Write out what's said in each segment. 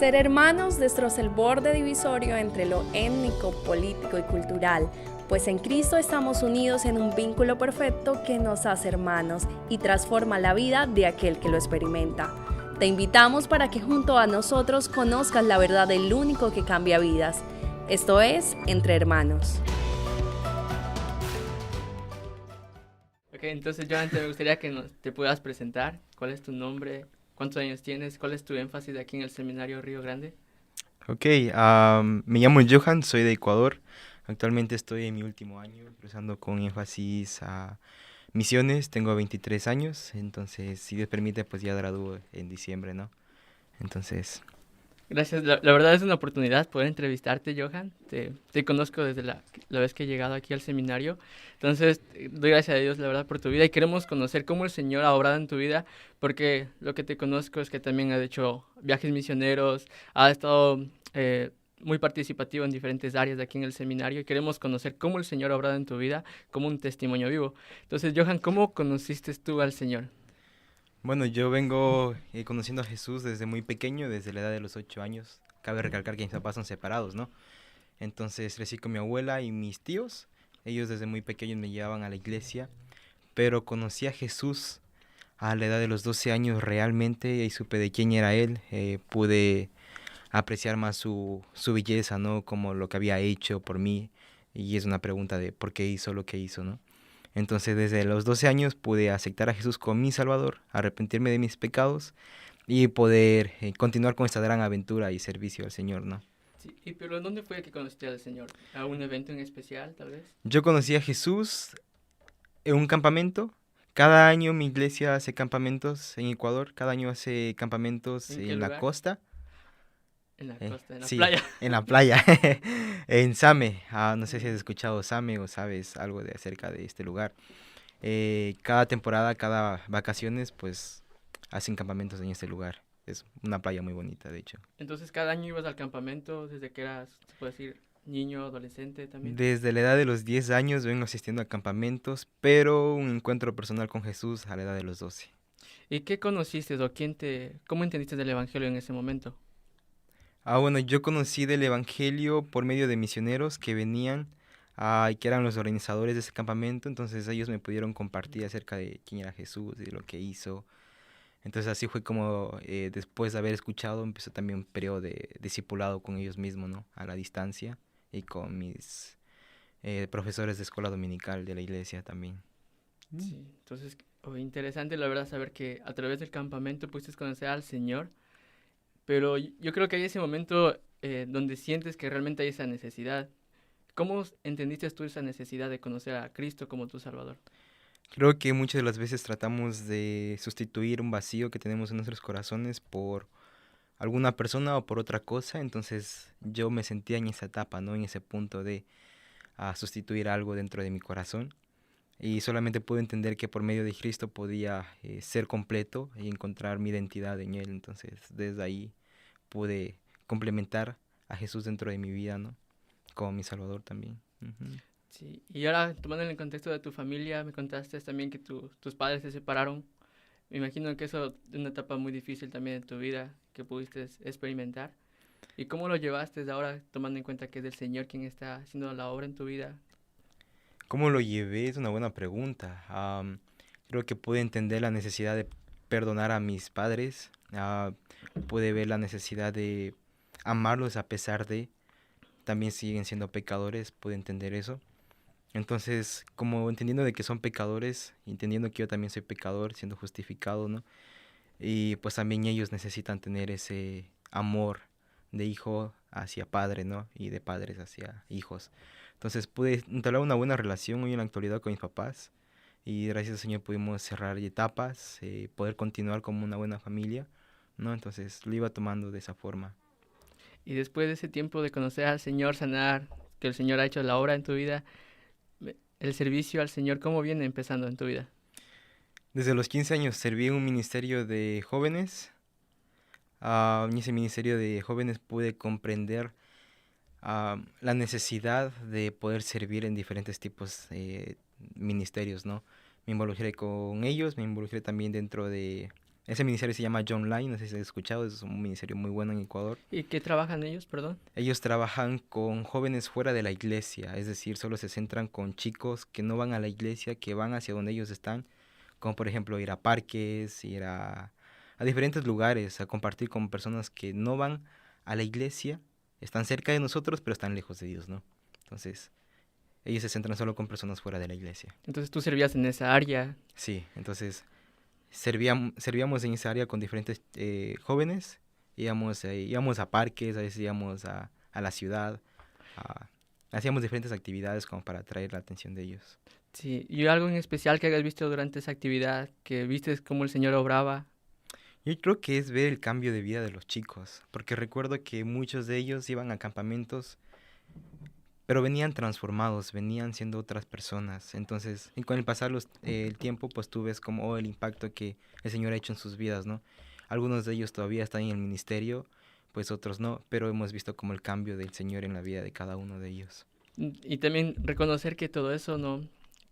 Ser hermanos destroza el borde divisorio entre lo étnico, político y cultural, pues en Cristo estamos unidos en un vínculo perfecto que nos hace hermanos y transforma la vida de aquel que lo experimenta. Te invitamos para que junto a nosotros conozcas la verdad del único que cambia vidas. Esto es Entre Hermanos. Ok, entonces yo antes me gustaría que te puedas presentar. ¿Cuál es tu nombre? ¿Cuántos años tienes? ¿Cuál es tu énfasis aquí en el Seminario Río Grande? Ok, me llamo Johan, soy de Ecuador. Actualmente estoy en mi último año, cruzando con énfasis a misiones. Tengo 23 años, entonces, si Dios permite, pues ya gradúo en diciembre, ¿no? Entonces, Gracias, la verdad es una oportunidad poder entrevistarte, Johan. Te conozco desde la vez que he llegado aquí al seminario. Entonces, doy gracias a Dios, la verdad, por tu vida y queremos conocer cómo el Señor ha obrado en tu vida, porque lo que te conozco es que también has hecho viajes misioneros, has estado muy participativo en diferentes áreas de aquí en el seminario y queremos conocer cómo el Señor ha obrado en tu vida como un testimonio vivo. Entonces, Johan, ¿cómo conociste tú al Señor? bueno, yo vengo conociendo a Jesús desde muy pequeño, desde la edad de los 8 años. Cabe recalcar que mis papás son separados, ¿no? Entonces crecí con mi abuela y mis tíos. Ellos desde muy pequeños me llevaban a la iglesia, pero conocí a Jesús a la edad de los 12 años realmente y supe de quién era Él. Pude apreciar más su belleza, ¿no? Como lo que había hecho por mí. Y es una pregunta de por qué hizo lo que hizo, ¿no? Entonces desde los 12 años pude aceptar a Jesús como mi Salvador, arrepentirme de mis pecados y poder continuar con esta gran aventura y servicio al Señor, ¿no? Sí, pero ¿dónde fue que conociste al Señor? ¿A un evento en especial, tal vez? Yo conocí a Jesús en un campamento. Cada año mi iglesia hace campamentos en Ecuador, cada año hace campamentos ¿En qué en la lugar? costa. En la costa, en la Sí, playa. en la playa, en Same. No sé si has Mm. escuchado Same o sabes algo de acerca de este lugar. Cada temporada, cada vacaciones, pues hacen campamentos en este lugar. Es una playa muy bonita, de hecho. Entonces, cada año ibas al campamento desde que eras, se puede decir, niño, adolescente también. Desde la edad de los 10 años vengo asistiendo a campamentos, pero un encuentro personal con Jesús a la edad de los 12. ¿Y qué conociste o cómo entendiste del evangelio en ese momento? Bueno, yo conocí del Evangelio por medio de misioneros que venían y que eran los organizadores de ese campamento, entonces ellos me pudieron compartir acerca de quién era Jesús y de lo que hizo. Entonces así fue como después de haber escuchado empezó también un periodo de discipulado con ellos mismos, ¿no? A la distancia y con mis profesores de escuela dominical de la iglesia también. Sí, entonces, interesante la verdad saber que a través del campamento pudiste conocer al Señor, pero yo creo que hay ese momento donde sientes que realmente hay esa necesidad. ¿Cómo entendiste tú esa necesidad de conocer a Cristo como tu Salvador? Creo que muchas de las veces tratamos de sustituir un vacío que tenemos en nuestros corazones por alguna persona o por otra cosa, entonces yo me sentía en esa etapa, ¿no? En ese punto de sustituir algo dentro de mi corazón y solamente pude entender que por medio de Cristo podía ser completo y encontrar mi identidad en Él, entonces desde ahí pude complementar a Jesús dentro de mi vida, ¿no? Como mi Salvador también. Ujú. Sí, y ahora tomando en el contexto de tu familia, me contaste también que tus padres se separaron. Me imagino que eso es una etapa muy difícil también en tu vida que pudiste experimentar. ¿Y cómo lo llevaste ahora tomando en cuenta que es el Señor quien está haciendo la obra en tu vida? ¿Cómo lo llevé? Es una buena pregunta. Creo que pude entender la necesidad de perdonar a mis padres. Pude ver la necesidad de amarlos a pesar de también siguen siendo pecadores. Pude entender eso. Entonces, como entendiendo de que son pecadores, entendiendo que yo también soy pecador, siendo justificado, ¿no? Y pues también ellos necesitan tener ese amor de hijo hacia padre, ¿no? Y de padres hacia hijos. Entonces pude entablar una buena relación hoy en la actualidad con mis papás y gracias al Señor pudimos cerrar etapas, poder continuar como una buena familia, ¿no? Entonces lo iba tomando de esa forma. Y después de ese tiempo de conocer al Señor, sanar, que el Señor ha hecho la obra en tu vida, el servicio al Señor, ¿cómo viene empezando en tu vida? Desde los 15 años serví en un ministerio de jóvenes. En ese ministerio de jóvenes pude comprender la necesidad de poder servir en diferentes tipos de ministerios, ¿no? Me involucré con ellos, me involucré también dentro de Ese ministerio se llama John Line, no sé si has escuchado, es un ministerio muy bueno en Ecuador. ¿Y qué trabajan ellos, perdón? Ellos trabajan con jóvenes fuera de la iglesia, es decir, solo se centran con chicos que no van a la iglesia, que van hacia donde ellos están, como por ejemplo ir a parques, ir a diferentes lugares, a compartir con personas que no van a la iglesia, están cerca de nosotros, pero están lejos de Dios, ¿no? Entonces, ellos se centran solo con personas fuera de la iglesia. Entonces tú servías en esa área. Sí, entonces servíamos en esa área con diferentes jóvenes, íbamos a parques, a veces íbamos a la ciudad, hacíamos diferentes actividades como para atraer la atención de ellos. Sí, ¿y algo en especial que hayas visto durante esa actividad, que viste cómo el Señor obraba? Yo creo que es ver el cambio de vida de los chicos, porque recuerdo que muchos de ellos iban a campamentos, pero venían transformados, venían siendo otras personas. Entonces, y con el pasar el tiempo, pues tú ves como el impacto que el Señor ha hecho en sus vidas, ¿no? Algunos de ellos todavía están en el ministerio, pues otros no, pero hemos visto como el cambio del Señor en la vida de cada uno de ellos. Y también reconocer que todo eso, ¿no?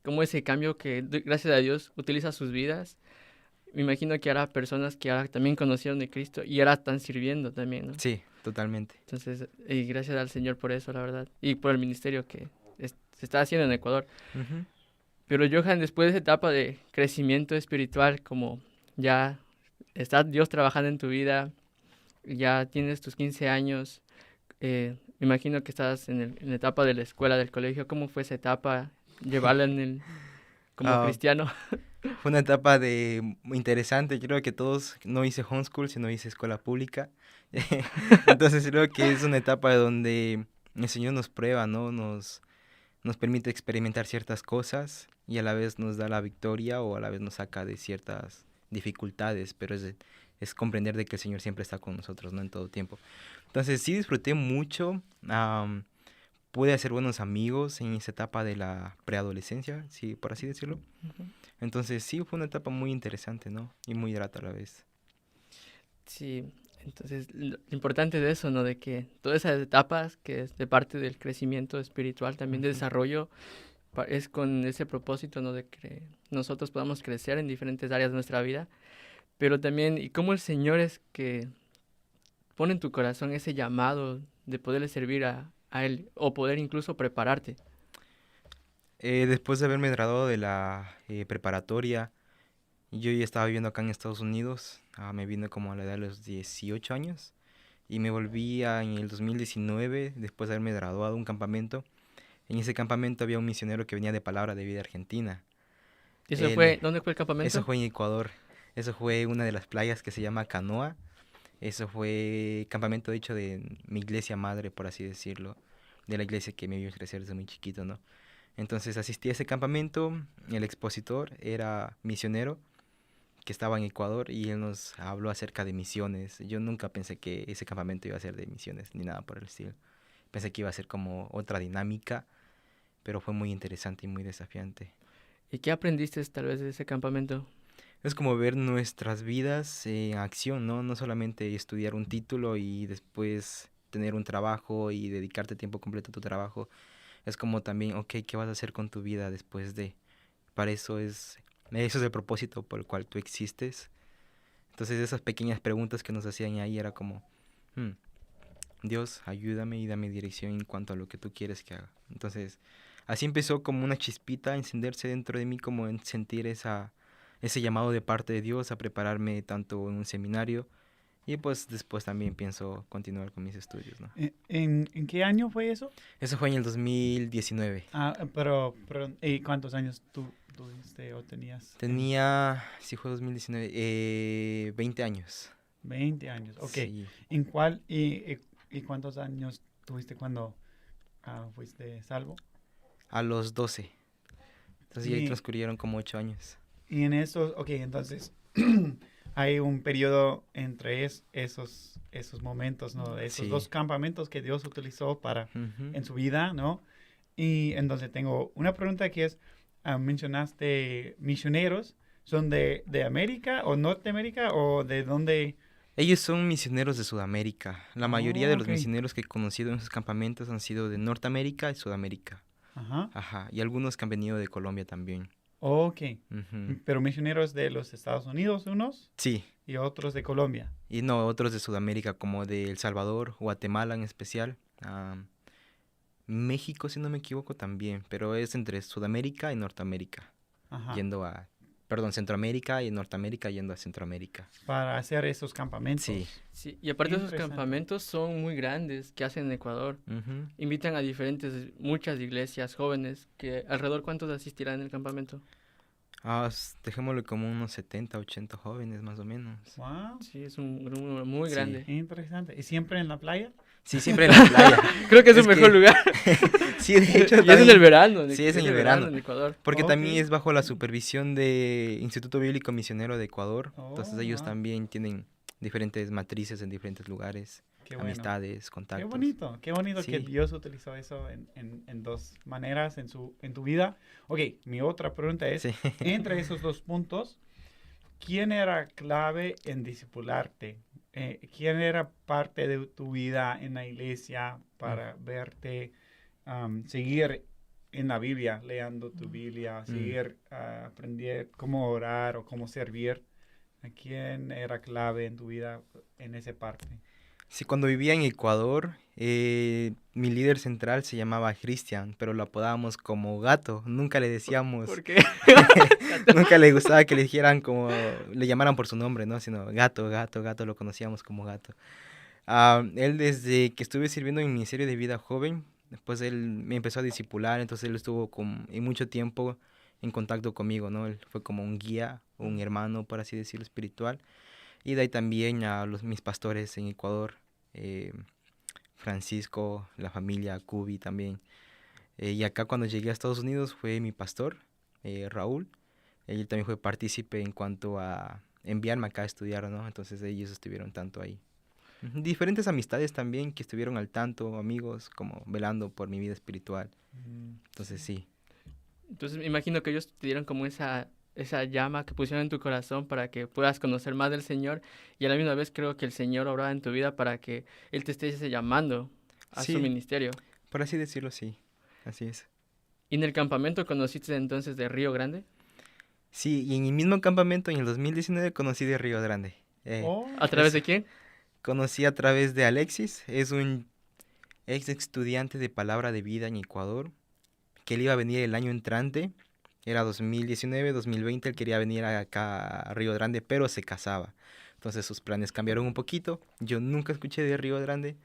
Como ese cambio que, gracias a Dios, utiliza sus vidas. Me imagino que habrá personas que ahora también conocieron de Cristo y ahora están sirviendo también, ¿no? Sí, totalmente. Entonces, y gracias al Señor por eso, la verdad. Y por el ministerio que se está haciendo en Ecuador. Ujú. Pero Johan, después de esa etapa de crecimiento espiritual, como ya está Dios trabajando en tu vida, ya tienes tus 15 años, me imagino que estás en la etapa de la escuela, del colegio. ¿Cómo fue esa etapa? Llevarla como Ah, cristiano. Fue una etapa interesante. Yo creo que todos, no hice homeschool, sino hice escuela pública. Entonces creo que es una etapa donde el Señor nos prueba, ¿no? Nos permite experimentar ciertas cosas y a la vez nos da la victoria o a la vez nos saca de ciertas dificultades, pero es comprender de que el Señor siempre está con nosotros, ¿no? En todo tiempo. Entonces sí disfruté mucho. Pude hacer buenos amigos en esa etapa de la preadolescencia, sí, por así decirlo. Entonces sí, fue una etapa muy interesante, ¿no? Y muy grata a la vez. Sí, entonces lo importante de eso, ¿no? De que todas esas etapas que es de parte del crecimiento espiritual, también de Ujú. desarrollo, es con ese propósito, ¿no? De que nosotros podamos crecer en diferentes áreas de nuestra vida, pero también, y cómo el Señor es que pone en tu corazón ese llamado de poderle servir a Él, o poder incluso prepararte. Después de haberme graduado de la preparatoria, yo ya estaba viviendo acá en Estados Unidos. Me vine como a la edad de los 18 años y me volví en el 2019, después de haberme graduado, a un campamento. En ese campamento había un misionero que venía de Palabra de Vida Argentina. ¿Y eso Él, dónde fue el eso campamento? fue en Ecuador. Eso fue una de las playas que se llama Canoa. Eso fue campamento hecho de mi iglesia madre, por así decirlo, de la iglesia que me vio crecer desde muy chiquito, ¿no? Entonces asistí a ese campamento. El expositor era misionero que estaba en Ecuador y él nos habló acerca de misiones. Yo nunca pensé que ese campamento iba a ser de misiones ni nada por el estilo. Pensé que iba a ser como otra dinámica, pero fue muy interesante y muy desafiante. ¿Y qué aprendiste tal vez de ese campamento? Es como ver nuestras vidas en acción, ¿no? No solamente estudiar un título y después tener un trabajo y dedicarte tiempo completo a tu trabajo. Es como también, ok, ¿qué vas a hacer con tu vida después de? Para eso es el propósito por el cual tú existes. Entonces esas pequeñas preguntas que nos hacían ahí era como, "Hmm, Dios, ayúdame y dame dirección en cuanto a lo que tú quieres que haga". Entonces así empezó como una chispita a encenderse dentro de mí, como en sentir ese llamado de parte de Dios a prepararme tanto en un seminario y pues después también pienso continuar con mis estudios, ¿no? ¿En qué año fue eso? Eso fue en el 2019. Pero ¿y cuántos años tú tuviste o tenías? Tenía, sí fue 2019, 20 años. 20 años, ok. Sí. ¿En cuál y cuántos años tuviste cuando fuiste salvo? A los 12. Entonces ya Y, transcurrieron como 8 años. y en esos, ok, entonces hay un periodo entre esos momentos, ¿no? Esos Sí. dos campamentos que Dios utilizó Ujú. en su vida, ¿no? Y entonces tengo una pregunta que es, mencionaste misioneros, ¿son de América o Norteamérica o de dónde? Ellos son misioneros de Sudamérica. La mayoría de los Ok. misioneros que he conocido en esos campamentos han sido de Norteamérica y Sudamérica. Ajá. Ajá. Y algunos que han venido de Colombia también. Ok. Ujú. Pero misioneros de los Estados Unidos unos Sí, y otros de Colombia. y no, otros de Sudamérica, como de El Salvador, Guatemala en especial. México, si no me equivoco, también, pero es entre Sudamérica y Norteamérica, Ajá. yendo a, perdón, Centroamérica y Norteamérica yendo a Centroamérica. Para hacer esos campamentos. Sí. Sí, y aparte esos Interesante. campamentos son muy grandes que hacen en Ecuador. Ujú. Invitan a muchas iglesias jóvenes que alrededor ¿cuántos asistirán en el campamento? Dejémosle como unos 70, 80 jóvenes más o menos. Wow. Sí, es un número muy Sí. grande. Interesante. ¿Y siempre en la playa? Sí, siempre en la playa. Creo que es Es el mejor que- lugar. Sí, de hecho Y es en también- el verano. Sí, es en el verano. en Ecuador. Porque Ok. también es bajo la supervisión de Instituto Bíblico Misionero de Ecuador. Entonces Oh, ellos wow. también tienen diferentes matrices en diferentes lugares, Qué bueno. amistades, Qué contactos. bonito que Sí. Dios utilizó eso en dos maneras en tu vida. Ok, mi otra pregunta es, Sí. entre esos dos puntos, ¿quién era clave en discipularte? ¿Quién era parte de tu vida en la iglesia para verte seguir en la Biblia, leyendo tu Biblia, seguir aprender cómo orar o cómo servir? ¿A quién era clave en tu vida en esa parte? Sí, cuando vivía en Ecuador, mi líder central se llamaba Cristian, pero lo apodábamos como Gato. Nunca le decíamos, ¿Por qué? nunca le gustaba que le dijeran como, le llamaran por su nombre, ¿no? Sino Gato, Gato, Gato, lo conocíamos como Gato. Él desde que estuve sirviendo en el Ministerio de Vida Joven, después él me empezó a discipular, entonces él estuvo en mucho tiempo en contacto conmigo, ¿no? Él fue como un guía, un hermano, por así decirlo, espiritual. Y de ahí también a mis pastores en Ecuador, eh, Francisco, la familia, Cubi también. Y acá cuando llegué a Estados Unidos fue mi pastor, Raúl. Él también fue partícipe en cuanto a enviarme acá a estudiar, ¿no? Entonces ellos estuvieron tanto ahí. Ujú. Diferentes amistades también que estuvieron al tanto, amigos, como velando por mi vida espiritual. Entonces sí. Entonces me imagino que ellos te dieron como esa llama que pusieron en tu corazón para que puedas conocer más del Señor y a la misma vez creo que el Señor obraba en tu vida para que Él te esté llamando a su Sí. ministerio. Por así decirlo, sí. Así es. ¿Y en el campamento conociste entonces de Río Grande? Sí, y en mi mismo campamento en el 2019 conocí de Río Grande. Oh, ¿A través de quién? Conocí a través de Alexis, es un ex estudiante de Palabra de Vida en Ecuador, que él iba a venir el año entrante, era 2019, 2020, él quería venir acá a Río Grande, pero se casaba. Entonces sus planes cambiaron un poquito, yo nunca escuché de Río Grande,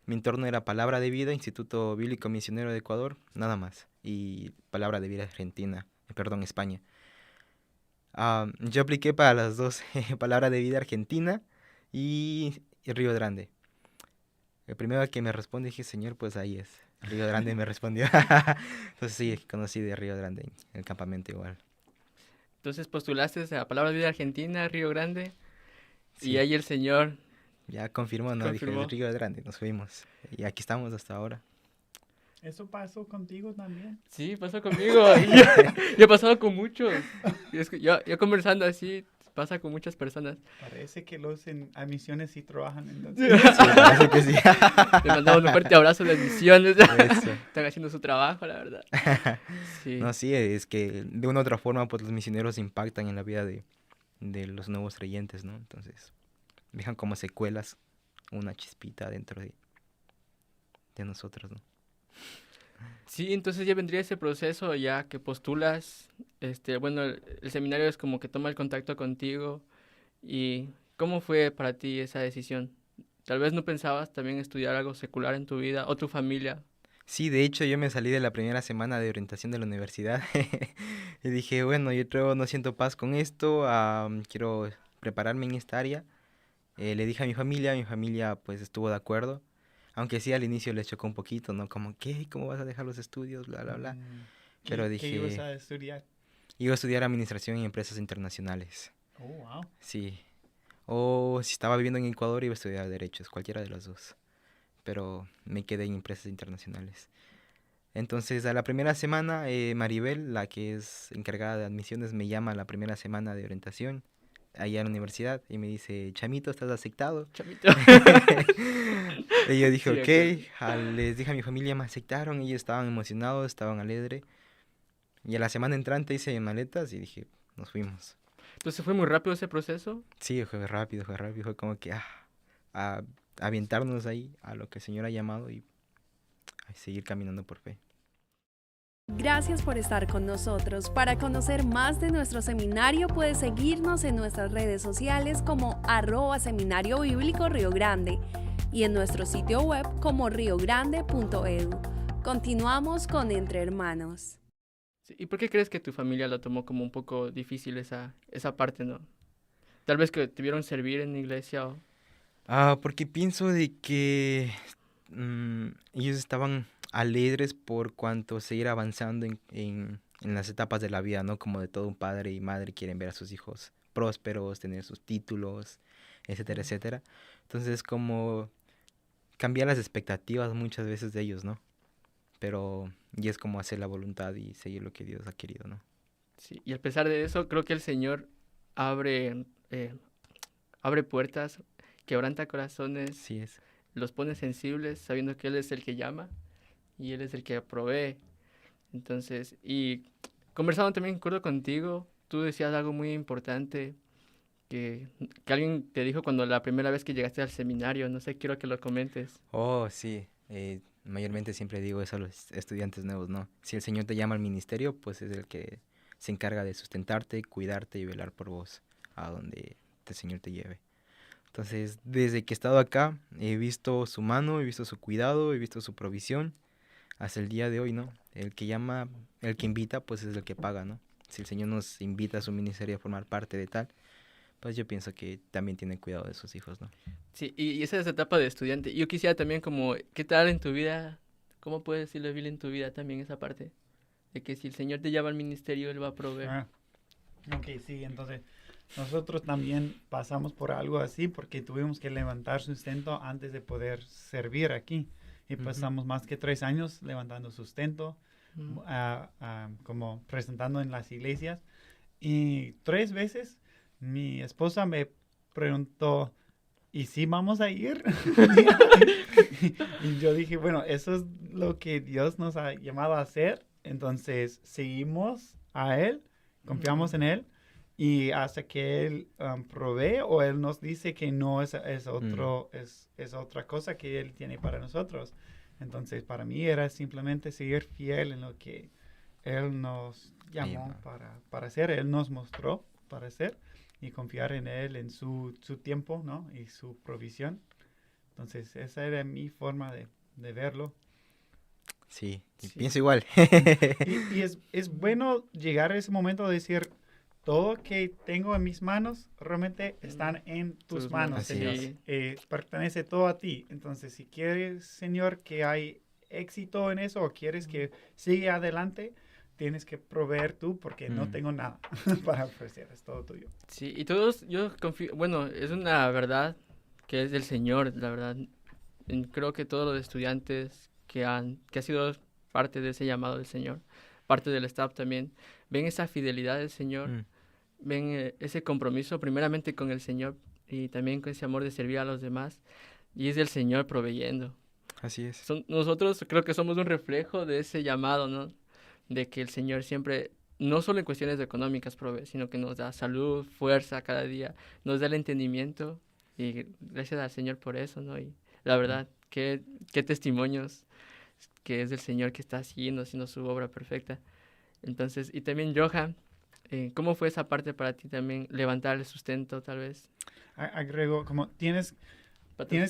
mi entorno era Palabra de Vida, Instituto Bíblico Misionero de Ecuador, nada más, y Palabra de Vida Argentina, perdón, España. Yo apliqué para las dos, Palabra de Vida Argentina y Río Grande. El primero que me responde dije, Señor, pues ahí es. Río Grande me respondió. Entonces sí, conocí de Río Grande en el campamento igual. Entonces postulaste a Palabra de Vida Argentina, Río Grande, Sí, y ahí el Señor ya confirmó, ¿no? confirmó. Dije, Río Grande, nos fuimos. Y aquí estamos hasta ahora. ¿eso pasó contigo también? Sí, pasó conmigo. Y yo he pasado con muchos. Y es que yo conversando así, pasa con muchas personas. Parece que los a misiones sí trabajan entonces. Sí, parece que sí. Le mandamos un fuerte abrazo a las misiones. Eso. Están haciendo su trabajo, la verdad. Sí. No, sí, es que de una u otra forma, pues los misioneros impactan en la vida de los nuevos creyentes, ¿no? Entonces, dejan como secuelas, una chispita dentro de nosotros, ¿no? Sí, entonces ya vendría ese proceso ya que postulas, bueno, el seminario es como que toma el contacto contigo. ¿Y cómo fue para ti esa decisión? Tal vez no pensabas también estudiar algo secular en tu vida o tu familia. Sí, de hecho yo me salí de la primera semana de orientación de la universidad y dije, bueno, yo creo no siento paz con esto, quiero prepararme en esta área. Le dije a mi familia pues estuvo de acuerdo, aunque sí al inicio les chocó un poquito, ¿no? Como, ¿qué? ¿Cómo vas a dejar los estudios? Bla, bla, bla. Pero ¿Qué dije, ibas a estudiar? iba a estudiar administración en empresas internacionales, Oh, wow. sí. O si estaba viviendo en Ecuador iba a estudiar derechos, cualquiera de los dos. Pero me quedé en empresas internacionales. Entonces, a la primera semana, Maribel, la que es encargada de admisiones, me llama a la primera semana de orientación allá en la universidad y me dice, Chamito, ¿estás aceptado? Chamito. Y yo dije, Sí, ok, les dije a mi familia, me aceptaron, ellos estaban emocionados, estaban alegres. Y a la semana entrante hice maletas y dije, nos fuimos. Entonces fue muy rápido ese proceso. Sí, fue rápido, fue como que a aventarnos ahí a lo que el Señor ha llamado y a seguir caminando por fe. Gracias por estar con nosotros. Para conocer más de nuestro seminario, puedes seguirnos en nuestras redes sociales como @Seminario Bíblico Río Grande y en nuestro sitio web como riogrande.edu. Continuamos con Entre Hermanos. Sí, ¿y por qué crees que tu familia lo tomó como un poco difícil esa parte, no? Tal vez que te vieron servir en la iglesia o... Porque pienso de que ellos estaban alegres por cuanto seguir avanzando en las etapas de la vida, ¿no? Como de todo un padre y madre quieren ver a sus hijos prósperos, tener sus títulos, etcétera, etcétera. Entonces, como cambiar las expectativas muchas veces de ellos, ¿no? Pero y es como hacer la voluntad y seguir lo que Dios ha querido, ¿no? Sí, y a pesar de eso, creo que el Señor abre puertas, quebranta corazones, Sí es. los pone sensibles, sabiendo que Él es el que llama y Él es el que provee. Entonces, y conversando también, acuerdo contigo, tú decías algo muy importante que alguien te dijo cuando la primera vez que llegaste al seminario, no sé, quiero que lo comentes. Oh, sí. Mayormente siempre digo eso a los estudiantes nuevos, ¿no? Si el Señor te llama al ministerio, pues es el que se encarga de sustentarte, cuidarte y velar por vos a donde el Señor te lleve. Entonces, desde que he estado acá, he visto su mano, he visto su cuidado, he visto su provisión, hasta el día de hoy, ¿no? El que llama, el que invita, pues es el que paga, ¿no? Si el Señor nos invita a su ministerio a formar parte de tal, pues yo pienso que también tiene cuidado de sus hijos, ¿no? Sí, y esa es la etapa de estudiante. Yo quisiera también como, ¿qué tal en tu vida? ¿Cómo puedes decirle Bill en tu vida también esa parte? De que si el Señor te llama al ministerio, Él va a proveer. Ok, sí, entonces nosotros también pasamos por algo así porque tuvimos que levantar sustento antes de poder servir aquí. Y pasamos más que 3 años levantando sustento, como presentando en las iglesias. Y 3 veces mi esposa me preguntó, ¿y si vamos a ir? Y yo dije, bueno, eso es lo que Dios nos ha llamado a hacer. Entonces seguimos a Él, confiamos en Él. Y hasta que Él provee o Él nos dice que no es otra cosa que Él tiene para nosotros. Entonces, para mí era simplemente seguir fiel en lo que Él nos llamó para hacer. Él nos mostró para hacer y confiar en Él, en su tiempo, ¿no? Y su provisión. Entonces, esa era mi forma de verlo. Sí, Sí. pienso igual. Y es bueno llegar a ese momento de decir, todo que tengo en mis manos realmente están en tus manos, Así Señor. es. Pertenece todo a ti. Entonces, si quieres, Señor, que hay éxito en eso o quieres que siga adelante, tienes que proveer tú porque no tengo nada para ofrecer. Es todo tuyo. Sí, y todos, yo confío, bueno, es una verdad que es del Señor, la verdad. Creo que todos los estudiantes que ha sido parte de ese llamado del Señor, parte del staff también, ven esa fidelidad del Señor, ven ese compromiso primeramente con el Señor y también con ese amor de servir a los demás, y es el Señor proveyendo. Así es. Nosotros creo que somos un reflejo de ese llamado, ¿no? De que el Señor siempre, no solo en cuestiones económicas provee, sino que nos da salud, fuerza cada día, nos da el entendimiento, y gracias al Señor por eso, ¿no? Y la verdad, qué testimonios que es del Señor que está haciendo su obra perfecta. Entonces, y también Johan, ¿cómo fue esa parte para ti también, levantar el sustento tal vez? Agrego, como tienes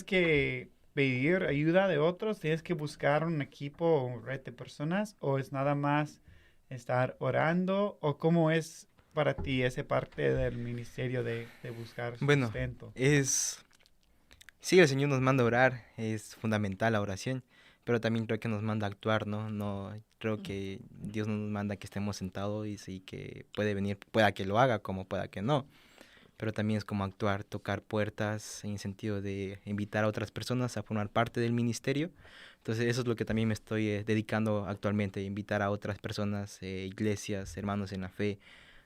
que pedir ayuda de otros, tienes que buscar un equipo o un red de personas, o es nada más estar orando, o cómo es para ti esa parte del ministerio de buscar sustento. Bueno, sí, el Señor nos manda a orar, es fundamental la oración, pero también creo que nos manda a actuar, ¿no? No creo que Dios no nos manda que estemos sentados y sí que puede venir, pueda que lo haga como pueda que no, pero también es como actuar, tocar puertas en sentido de invitar a otras personas a formar parte del ministerio. Entonces eso es lo que también me estoy dedicando actualmente, invitar a otras personas, iglesias, hermanos en la fe,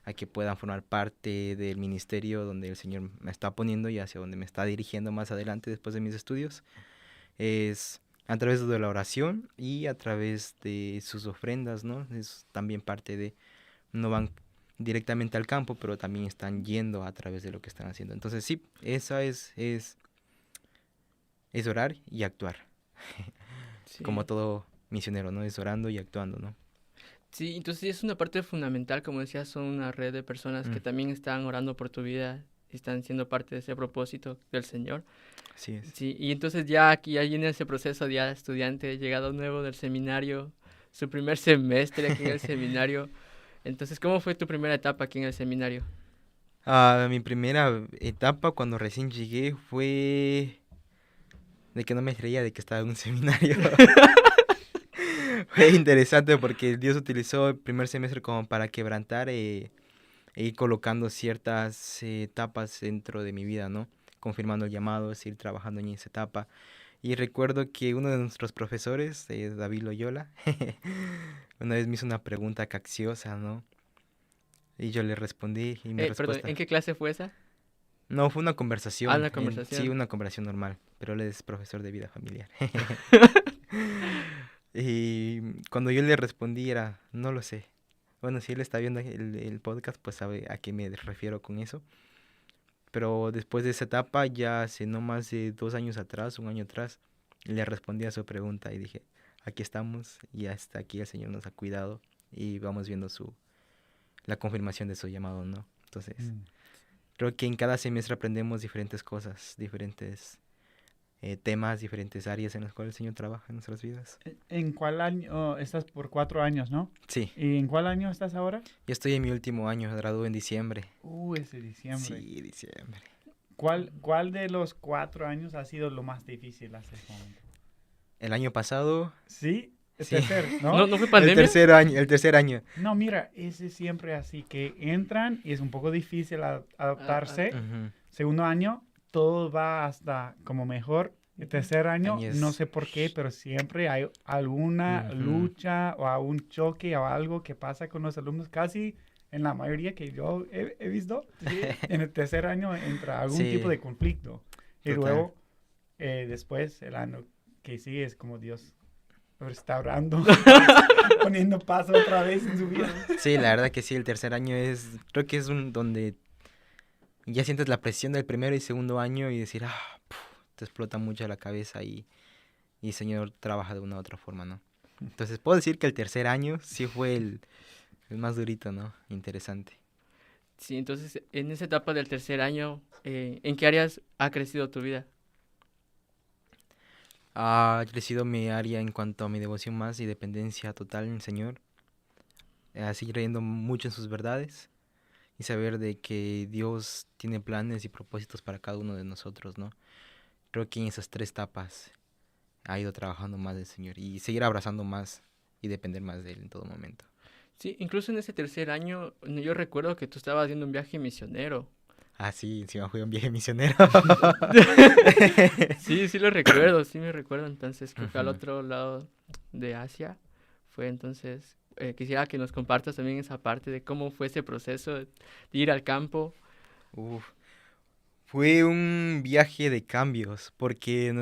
a que puedan formar parte del ministerio donde el Señor me está poniendo y hacia donde me está dirigiendo más adelante después de mis estudios. Es a través de la oración y a través de sus ofrendas, ¿no? Es también parte de, no van directamente al campo, pero también están yendo a través de lo que están haciendo. Entonces sí, esa es orar y actuar, Sí. como todo misionero, ¿no? Es orando y actuando, ¿no? Sí, entonces sí es una parte fundamental, como decías, son una red de personas que también están orando por tu vida y están siendo parte de ese propósito del Señor. Así es. Sí, y entonces ya aquí, ya en ese proceso, ya estudiante, llegado nuevo del seminario, su primer semestre aquí en el seminario. Entonces, ¿cómo fue tu primera etapa aquí en el seminario? Mi primera etapa cuando recién llegué fue de que no me creía de que estaba en un seminario. Fue interesante porque Dios utilizó el primer semestre como para quebrantar e ir colocando ciertas etapas dentro de mi vida, ¿no? Confirmando el llamado, seguir trabajando en esa etapa. Y recuerdo que uno de nuestros profesores, David Loyola, una vez me hizo una pregunta capciosa, ¿no? Y yo le respondí y mi Perdón, respuesta... ¿en qué clase fue esa? No, fue una Ah, conversación. una Sí, conversación. una conversación normal, pero él es profesor de vida familiar. Y cuando yo le respondí era, no lo sé. Bueno, si él está viendo el podcast, pues sabe a qué me refiero con eso. Pero después de esa etapa, ya hace no más de 2 años atrás, un año atrás, le respondí a su pregunta y dije, aquí estamos y hasta aquí el Señor nos ha cuidado y vamos viendo la confirmación de su llamado, ¿no? Entonces, creo que en cada semestre aprendemos diferentes cosas, diferentes temas, diferentes áreas en las cuales el Señor trabaja en nuestras vidas. ¿En cuál año? Estás por 4 años, ¿no? Sí, ¿Y en cuál año estás ahora? yo estoy en mi último año, gradúo en diciembre. Ese diciembre. Sí, diciembre. ¿Cuál de los 4 años ha sido lo más difícil hasta este momento? El año pasado, Sí, el sí. tercer, ¿no? ¿No, no fue el pandemia? tercer año. No, mira, ese siempre así, que entran y es un poco difícil adaptarse. Ujú. Segundo año, todo va hasta como mejor. El tercer año, Año es- no sé por qué, pero siempre hay alguna Ujú. lucha o algún choque o algo que pasa con los alumnos, casi en la mayoría que yo he visto. En el tercer año entra algún Sí. tipo de conflicto. Y Total. luego, después, el año que sigue es como Dios restaurando, poniendo paso otra vez en su vida. Sí, la verdad que sí, el tercer año creo que es donde ya sientes la presión del primero y segundo año y decir, te explota mucho la cabeza y el Señor trabaja de una u otra forma, ¿no? Entonces puedo decir que el tercer año sí fue el más durito, ¿no? Interesante. Sí, entonces en esa etapa del tercer año, ¿en qué áreas ha crecido tu vida? Ha crecido mi área en cuanto a mi devoción más y dependencia total en el Señor. A seguir creyendo mucho en sus verdades y saber de que Dios tiene planes y propósitos para cada uno de nosotros, ¿no? Creo que en esas 3 etapas ha ido trabajando más del Señor y seguir abrazando más y depender más de Él en todo momento. Sí, incluso en ese tercer año, yo recuerdo que tú estabas haciendo un viaje misionero. Ah, sí, encima fue un viaje misionero. Sí, sí lo recuerdo, sí me recuerdo. Entonces, creo que al Ujú. otro lado de Asia fue entonces, quisiera que nos compartas también esa parte de cómo fue ese proceso de ir al campo. Uf. Fue un viaje de cambios porque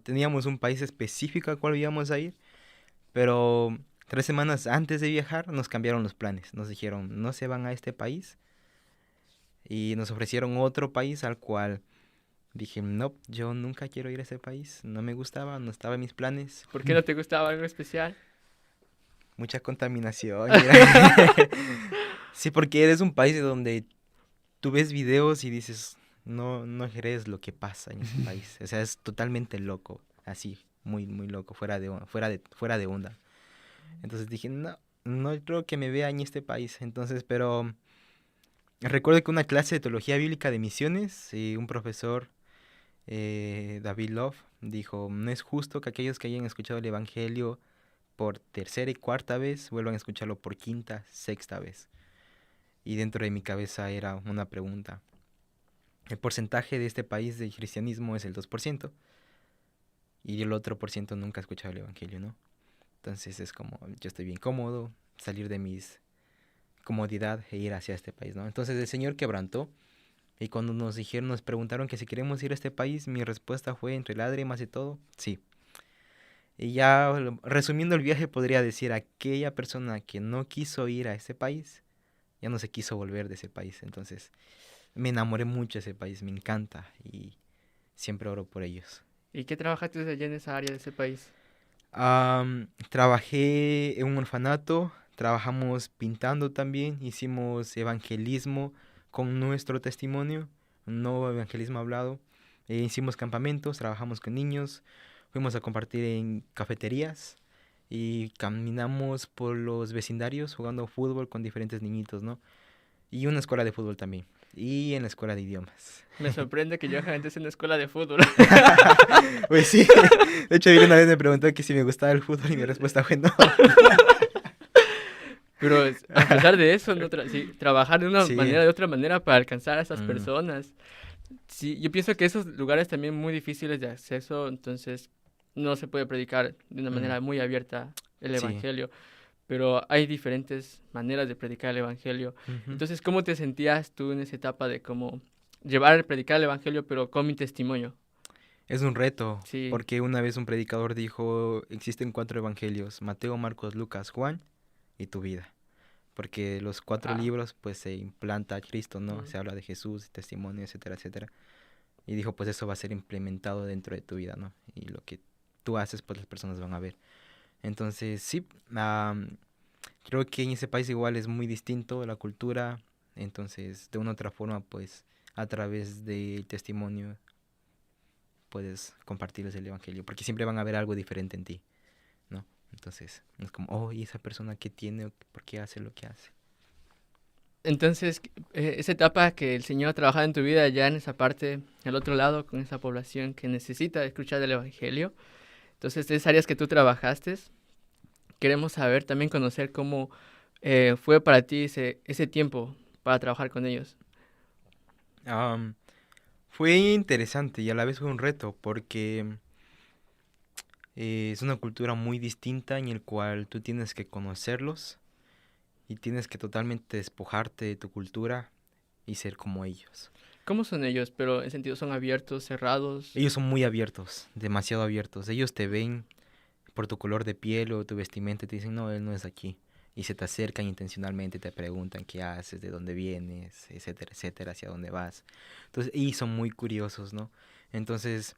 teníamos un país específico al cual íbamos a ir, pero 3 semanas antes de viajar nos cambiaron los planes. Nos dijeron, no se van a este país y nos ofrecieron otro país al cual dije, no, yo nunca quiero ir a ese país, no me gustaba, no estaba en mis planes. ¿Por qué no te gustaba algo especial? Mucha contaminación. Mira. Sí, porque eres un país donde tú ves videos y dices, no, no crees lo que pasa en ese país. O sea, es totalmente loco, así, muy, muy loco, fuera de onda. Entonces dije, no, no creo que me vea en este país. Entonces, pero recuerdo que una clase de teología bíblica de misiones, un profesor, David Love, dijo, no es justo que aquellos que hayan escuchado el Evangelio por tercera y cuarta vez vuelvan a escucharlo por quinta, sexta vez. Y dentro de mi cabeza era una pregunta. El porcentaje de este país de cristianismo es el 2%, y el otro por ciento nunca ha escuchado el Evangelio, ¿no? Entonces es como, yo estoy bien cómodo, salir de mis comodidad e ir hacia este país, ¿no? Entonces el Señor quebrantó, y cuando nos preguntaron que si queremos ir a este país, mi respuesta fue entre lágrimas y todo, sí. Y ya resumiendo el viaje podría decir, aquella persona que no quiso ir a ese país, ya no se quiso volver de ese país. Entonces me enamoré mucho de ese país, me encanta y siempre oro por ellos. ¿Y qué trabajaste allá en esa área de ese país? Trabajé en un orfanato, trabajamos pintando también, hicimos evangelismo con nuestro testimonio, un nuevo evangelismo hablado. Hicimos campamentos, trabajamos con niños, fuimos a compartir en cafeterías y caminamos por los vecindarios jugando fútbol con diferentes niñitos, ¿no? Y una escuela de fútbol también. Y en la escuela de idiomas. Me sorprende que Johan estés en una escuela de fútbol. Pues sí, de hecho una vez me preguntó que si me gustaba el fútbol y mi respuesta fue no. Pero a pesar de eso, no sí, trabajar de una Sí. manera, de otra manera para alcanzar a esas Mm. personas. Sí, yo pienso que esos lugares también muy difíciles de acceso, entonces no se puede predicar de una manera muy abierta el Sí. evangelio, pero hay diferentes maneras de predicar el evangelio. Ujú. Entonces, ¿cómo te sentías tú en esa etapa de cómo llevar, predicar el evangelio, pero con mi testimonio? Es un reto, Sí. porque una vez un predicador dijo, existen 4 evangelios, Mateo, Marcos, Lucas, Juan y tu vida. Porque los 4 Ah. libros pues se implanta a Cristo, ¿no? Mm. Se habla de Jesús, testimonio, etcétera, etcétera. Y dijo, pues eso va a ser implementado dentro de tu vida, ¿no? Y lo que tú haces, pues las personas van a ver. Entonces, sí, creo que en ese país igual es muy distinto la cultura. Entonces, de una u otra forma, pues a través del testimonio puedes compartirles el evangelio, porque siempre van a ver algo diferente en ti, ¿no? Entonces, es como, oh, ¿y esa persona qué tiene? ¿Por qué hace lo que hace? Entonces, esa etapa que el Señor ha trabajado en tu vida ya en esa parte, al otro lado, con esa población que necesita escuchar el evangelio. Entonces, de esas áreas que tú trabajaste, queremos saber, también conocer cómo fue para ti ese tiempo para trabajar con ellos. Fue interesante y a la vez fue un reto, porque es una cultura muy distinta en el cual tú tienes que conocerlos y tienes que totalmente despojarte de tu cultura y ser como ellos. ¿Cómo son ellos? Pero en sentido, ¿son abiertos, cerrados? Ellos son muy abiertos, demasiado abiertos. Ellos te ven por tu color de piel o tu vestimenta y te dicen, no, él no es aquí. Y se te acercan intencionalmente, te preguntan qué haces, de dónde vienes, etcétera, etcétera, hacia dónde vas. Entonces, y son muy curiosos, ¿no? Entonces,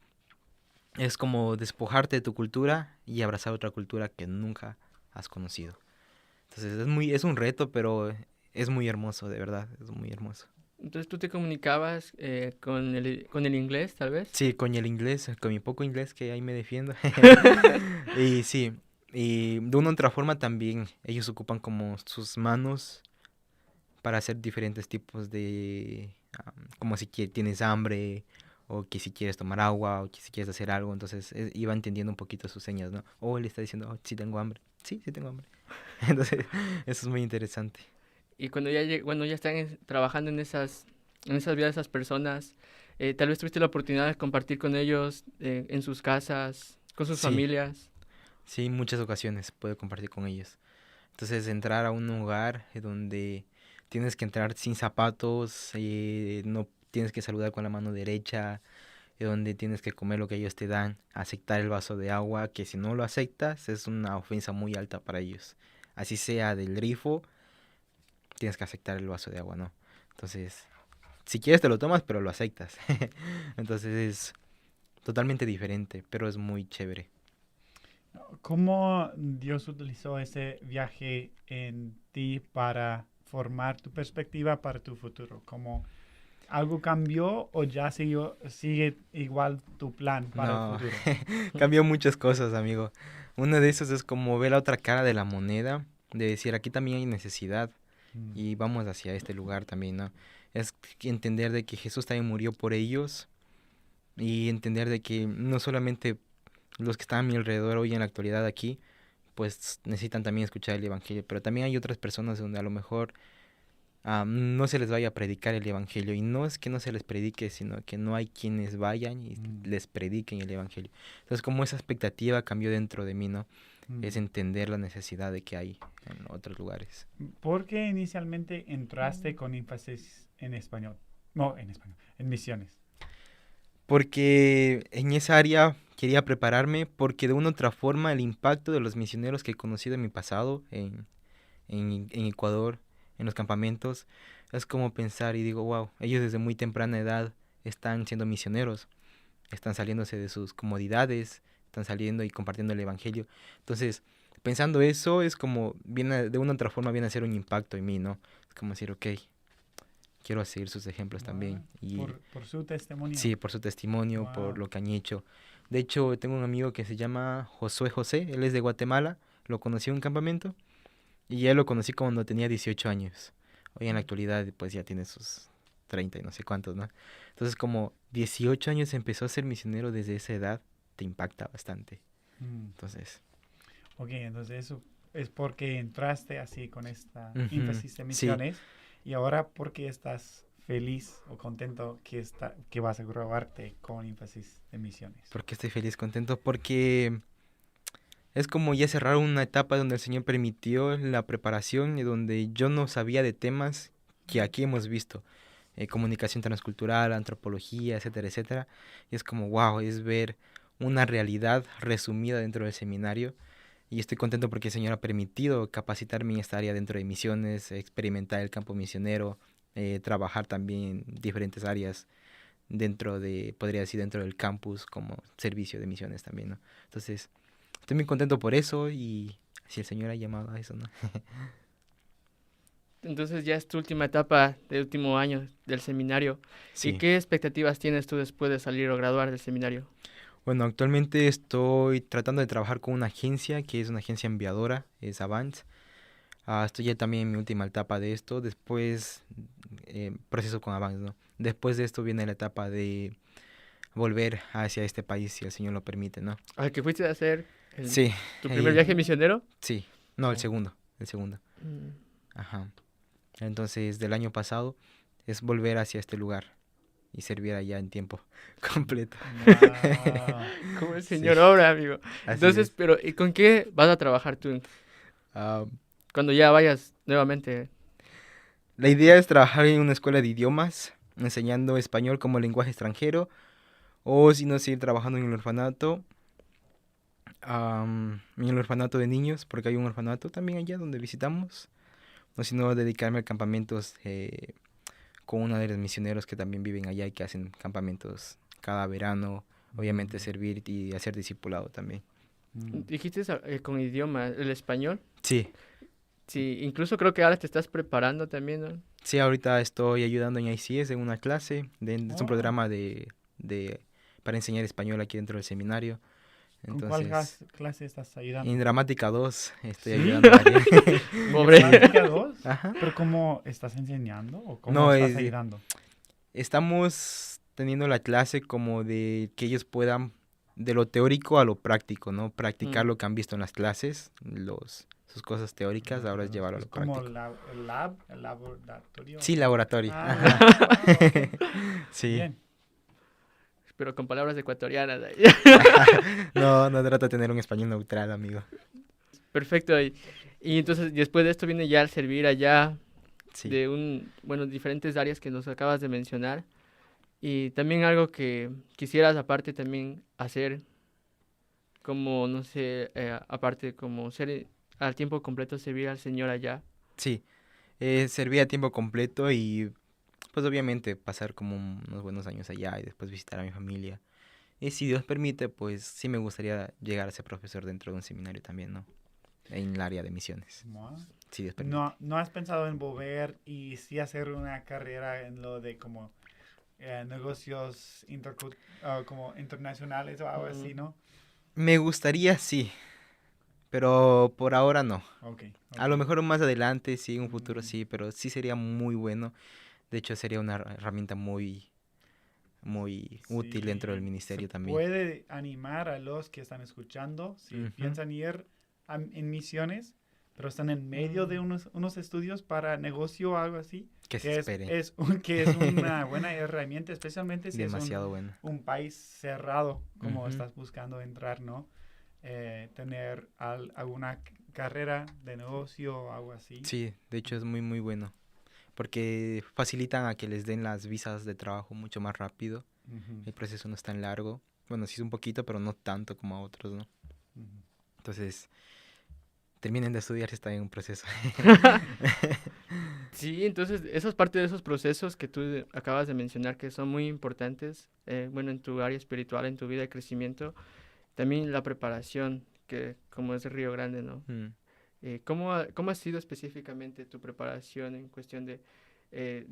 es como despojarte de tu cultura y abrazar otra cultura que nunca has conocido. Entonces, es un reto, pero es muy hermoso, de verdad, es muy hermoso. Entonces, ¿tú te comunicabas con el inglés, tal vez? Sí, con el inglés, con mi poco inglés que ahí me defiendo. Y sí, y de una u otra forma también ellos ocupan como sus manos para hacer diferentes tipos de, como si tienes hambre, o que si quieres tomar agua, o que si quieres hacer algo. Entonces iba entendiendo un poquito sus señas, ¿no? O él está diciendo, oh, sí tengo hambre. Sí, sí tengo hambre. Entonces, eso es muy interesante. Y cuando ya están trabajando en esas vidas de esas personas, tal vez tuviste la oportunidad de compartir con ellos en sus casas, con sus Sí. familias. Sí, muchas ocasiones puedo compartir con ellos. Entonces, entrar a un lugar donde tienes que entrar sin zapatos, no tienes que saludar con la mano derecha, donde tienes que comer lo que ellos te dan, aceptar el vaso de agua, que si no lo aceptas es una ofensa muy alta para ellos. Así sea del grifo, tienes que aceptar el vaso de agua, ¿no? Entonces, si quieres te lo tomas, pero lo aceptas. Entonces es totalmente diferente, pero es muy chévere. ¿Cómo Dios utilizó ese viaje en ti para formar tu perspectiva para tu futuro? ¿Cómo algo cambió o ya sigue igual tu plan para No, el futuro? cambió muchas cosas, amigo. Una de esas es como ver la otra cara de la moneda, de decir, aquí también hay necesidad y vamos hacia este lugar también, ¿no? Es entender de que Jesús también murió por ellos y entender de que no solamente los que están a mi alrededor hoy en la actualidad aquí, pues necesitan también escuchar el evangelio, pero también hay otras personas donde a lo mejor no se les vaya a predicar el evangelio, y no es que no se les predique, sino que no hay quienes vayan y les prediquen el evangelio. Entonces, como esa expectativa cambió dentro de mí, ¿no? Es entender la necesidad de que hay en otros lugares. ¿Por qué inicialmente entraste con énfasis en español? No, en español, en misiones. Porque en esa área quería prepararme porque de una u otra forma el impacto de los misioneros que he conocido en mi pasado en Ecuador, en los campamentos, es como pensar y digo, wow, ellos desde muy temprana edad están siendo misioneros, están saliéndose de sus comodidades, están saliendo y compartiendo el evangelio. Entonces, pensando eso, es como, viene, de una u otra forma viene a ser un impacto en mí, ¿no? Es como decir, ok, quiero seguir sus ejemplos también. Y por su testimonio. sí, por su testimonio, por lo que han hecho. De hecho, tengo un amigo que se llama Josué José, él es de Guatemala, lo conocí en un campamento y ya lo conocí cuando tenía 18 años. Hoy en la actualidad pues ya tiene sus 30 y no sé cuántos, ¿no? Entonces como 18 años empezó a ser misionero desde esa edad, te impacta bastante. Entonces... Ok, entonces eso es porque entraste así con esta Ujú, énfasis de sí. misiones y ahora porque estás feliz o contento que vas a graduarte con énfasis de misiones. ¿Por qué estoy feliz, contento? Porque es como ya cerrar una etapa donde el Señor permitió la preparación y donde yo no sabía de temas que aquí hemos visto. Comunicación transcultural, antropología, etcétera, etcétera. Y es como, wow, es ver una realidad resumida dentro del seminario. Y estoy contento porque el Señor ha permitido capacitarme en esta área dentro de misiones, experimentar el campo misionero, trabajar también en diferentes áreas dentro de, podría decir, dentro del campus como servicio de misiones también, ¿no? Entonces, estoy muy contento por eso y si el Señor ha llamado a eso, ¿no? Entonces ya es tu última etapa del último año del seminario. ¿Y Sí. qué expectativas tienes tú después de salir o graduar del seminario? Bueno, actualmente estoy tratando de trabajar con una agencia que es una agencia enviadora, es Avance. Estoy ya también en mi última etapa de esto. Después, proceso con Avance, ¿no? Después de esto viene la etapa de volver hacia este país, si el Señor lo permite, ¿no? ¿Al que fuiste a hacer Sí. tu primer viaje misionero? Sí. No, el Oh. segundo. El segundo. Mm. Ajá. Entonces, del año pasado es volver hacia este lugar y servir allá en tiempo completo. Wow. Como el Sí. Señor obra, amigo. Así Entonces, es. pero ¿y con qué vas a trabajar tú Ah, cuando ya vayas nuevamente? la idea es trabajar en una escuela de idiomas, enseñando español como lenguaje extranjero, o si no, seguir trabajando en el orfanato, en el orfanato de niños, porque hay un orfanato también allá donde visitamos, o si no, dedicarme a campamentos con uno de los misioneros que también viven allá y que hacen campamentos cada verano, obviamente servir y hacer discipulado también. Dijiste con idioma, el español. Sí, Sí, incluso creo que ahora te estás preparando también, ¿no? sí, ahorita estoy ayudando en ICS en una clase, es un Oh. programa para enseñar español aquí dentro del seminario. ¿Con cuál Entonces, clase estás ayudando? en Dramática 2 estoy ¿Sí? ayudando a Ariel. Pobre. ¿Gramática 2? Ajá. ¿Pero cómo estás enseñando o cómo No, estás ayudando? Estamos teniendo la clase como de que ellos puedan, de lo teórico a lo práctico, ¿no? Practicar lo que han visto en las clases, sus cosas teóricas, ahora es llevarlo a lo como práctico. el laboratorio. Sí, laboratorio. Ah, Ajá. ok. Sí. Bien. Pero con palabras ecuatorianas. No trata de tener un español neutral, amigo. Perfecto. Y entonces después de esto viene ya el servir allá Sí. de diferentes áreas que nos acabas de mencionar. Y también algo que quisieras aparte también hacer, como, no sé, aparte como ser al tiempo completo, servir al Señor allá. Sí. Serví a tiempo completo y pues obviamente pasar como unos buenos años allá y después visitar a mi familia. Y si Dios permite, pues sí me gustaría llegar a ser profesor dentro de un seminario también, ¿no? En el área de misiones. Wow. Si Dios permite. ¿No has pensado en volver y sí hacer una carrera en lo de como negocios como internacionales o algo así, no? Me gustaría, sí. Pero por ahora no. Okay. A lo mejor más adelante, sí, en un futuro sí, pero sí sería muy bueno. De hecho, sería una herramienta muy útil dentro del ministerio también. Puede animar a los que están escuchando, si piensan ir en misiones, pero están en medio de unos estudios para negocio o algo así. Que se esperen. Que es una buena herramienta, especialmente si Demasiado es bueno. un país cerrado, como estás buscando entrar, ¿no? Tener alguna carrera de negocio o algo así. Sí, de hecho es muy bueno. Porque facilitan a que les den las visas de trabajo mucho más rápido. El proceso no es tan largo. Bueno, sí es un poquito, pero no tanto como a otros, ¿no? Ujú. Entonces, terminen de estudiar si están en un proceso. Sí, entonces esa es parte de esos procesos que tú acabas de mencionar que son muy importantes, bueno, en tu área espiritual, en tu vida de crecimiento. También la preparación, que como es Río Grande, ¿no? Mm. ¿Cómo ha sido específicamente tu preparación en cuestión de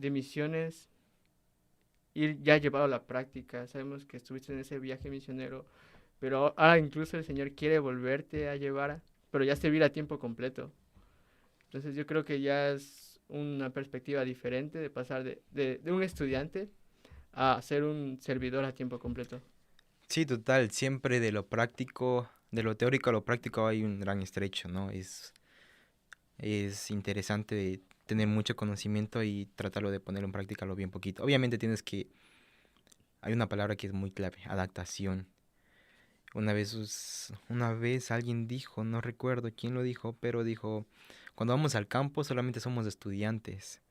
misiones y ya llevado a la práctica? Sabemos que estuviste en ese viaje misionero, pero ahora incluso el Señor quiere volverte a llevar, pero ya servir a tiempo completo. Entonces yo creo que ya es una perspectiva diferente de pasar de un estudiante a ser un servidor a tiempo completo. Sí, total, siempre de lo práctico, de lo teórico a lo práctico hay un gran estrecho, ¿no? Es interesante tener mucho conocimiento y tratarlo de ponerlo en práctica lo bien poquito. Obviamente hay una palabra que es muy clave, adaptación. Una vez alguien dijo, no recuerdo quién lo dijo, pero dijo, cuando vamos al campo solamente somos estudiantes.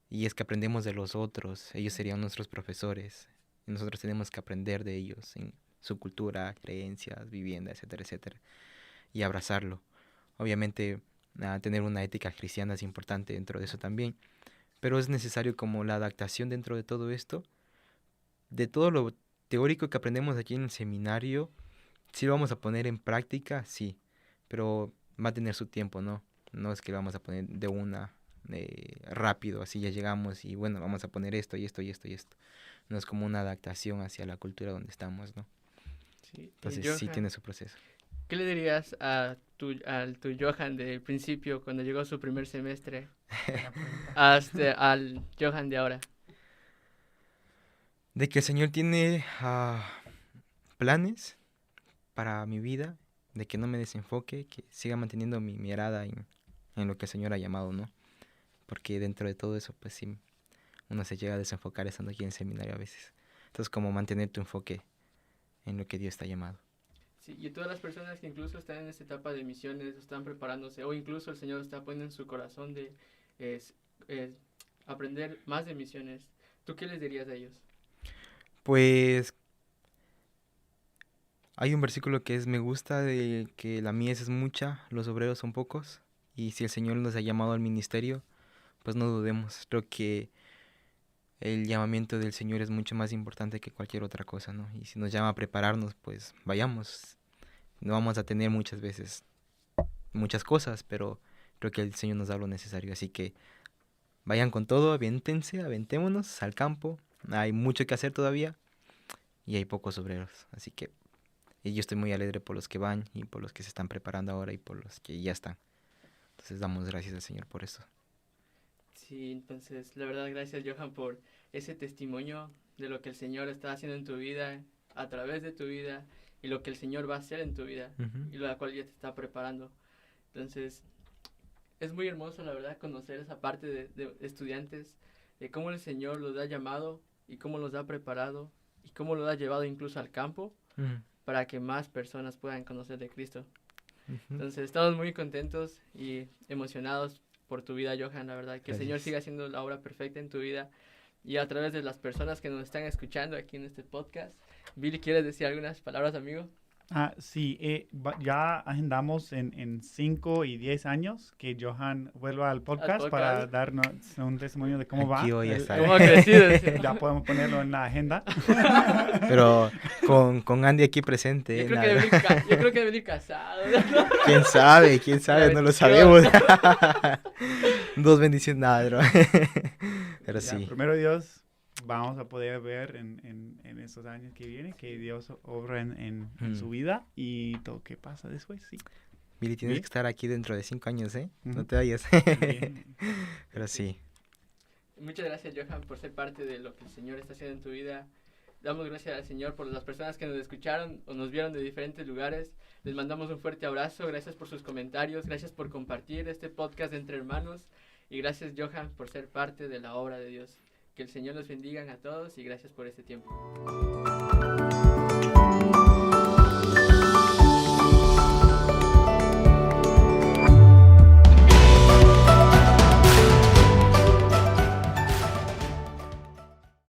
Y es que aprendemos de los otros, ellos serían nuestros profesores. Y nosotros tenemos que aprender de ellos en su cultura, creencias, vivienda, etcétera, etcétera. Y abrazarlo. Obviamente, tener una ética cristiana es importante dentro de eso también. Pero es necesario como la adaptación dentro de todo esto. De todo lo teórico que aprendemos aquí en el seminario, sí lo vamos a poner en práctica, sí. Pero va a tener su tiempo, ¿no? No es que lo vamos a poner de una rápido, así ya llegamos y bueno, vamos a poner esto y esto y esto y esto. No es como una adaptación hacia la cultura donde estamos, ¿no? Sí. Entonces sí Johan, tiene su proceso. ¿qué le dirías al tu Johan del principio cuando llegó su primer semestre Buena pregunta. hasta al Johan de ahora? De que el Señor tiene planes para mi vida, de que no me desenfoque, que siga manteniendo mi mirada en lo que el Señor ha llamado, ¿no? Porque dentro de todo eso, pues sí, uno se llega a desenfocar estando aquí en el seminario a veces. Entonces, como mantener tu enfoque en lo que Dios te ha llamado. Sí, y todas las personas que incluso están en esta etapa de misiones, están preparándose, o incluso el Señor está poniendo en su corazón de es- es aprender más de misiones, ¿tú qué les dirías a ellos? Pues hay un versículo que me gusta, de que la mies es mucha, los obreros son pocos. Y si el Señor nos ha llamado al ministerio, pues no dudemos. Creo que el llamamiento del Señor es mucho más importante que cualquier otra cosa, ¿no? Y si nos llama a prepararnos, pues vayamos. No vamos a tener muchas veces muchas cosas, pero creo que el Señor nos da lo necesario. Así que vayan con todo, aventémonos al campo. Hay mucho que hacer todavía y hay pocos obreros. Así que y yo estoy muy alegre por los que van y por los que se están preparando ahora y por los que ya están. Entonces damos gracias al Señor por eso. Sí, entonces, la verdad, gracias Johan por ese testimonio de lo que el Señor está haciendo en tu vida, a través de tu vida, y lo que el Señor va a hacer en tu vida, Ujú. y lo cual ya te está preparando. Entonces, es muy hermoso, la verdad, conocer esa parte de estudiantes, de cómo el Señor los ha llamado, y cómo los ha preparado, y cómo los ha llevado incluso al campo, Ujú. para que más personas puedan conocer de Cristo. Ujú. Entonces, estamos muy contentos y emocionados por tu vida, Johan, la verdad. Que el Señor Gracias. siga haciendo la obra perfecta en tu vida y a través de las personas que nos están escuchando aquí en este podcast. Billy, ¿quieres decir algunas palabras, amigo? Sí, ya agendamos en 5 y 10 años que Johan vuelva al podcast para podcast. darnos un testimonio de cómo va. Aquí voy a estar. ¿Cómo ha crecido? Ya podemos ponerlo en la agenda. Pero con Andy aquí presente, Yo creo, nada. yo creo que debe venir casado. ¿Quién sabe? ¿Quién sabe? No lo sabemos. Dos bendiciones, nada, bro. Pero Ya, sí. primero Dios, vamos a poder ver en estos años que vienen que Dios obra en su vida y todo que pasa después, sí. Billy, tienes Bien. que estar aquí dentro de 5 años, ¿eh? No Ujú. te vayas. Bien. Pero sí. Muchas gracias, Johan, por ser parte de lo que el Señor está haciendo en tu vida. Damos gracias al Señor por las personas que nos escucharon o nos vieron de diferentes lugares. Les mandamos un fuerte abrazo. Gracias por sus comentarios. Gracias por compartir este podcast entre hermanos. Y gracias, Johan, por ser parte de la obra de Dios. Que el Señor los bendiga a todos y gracias por este tiempo.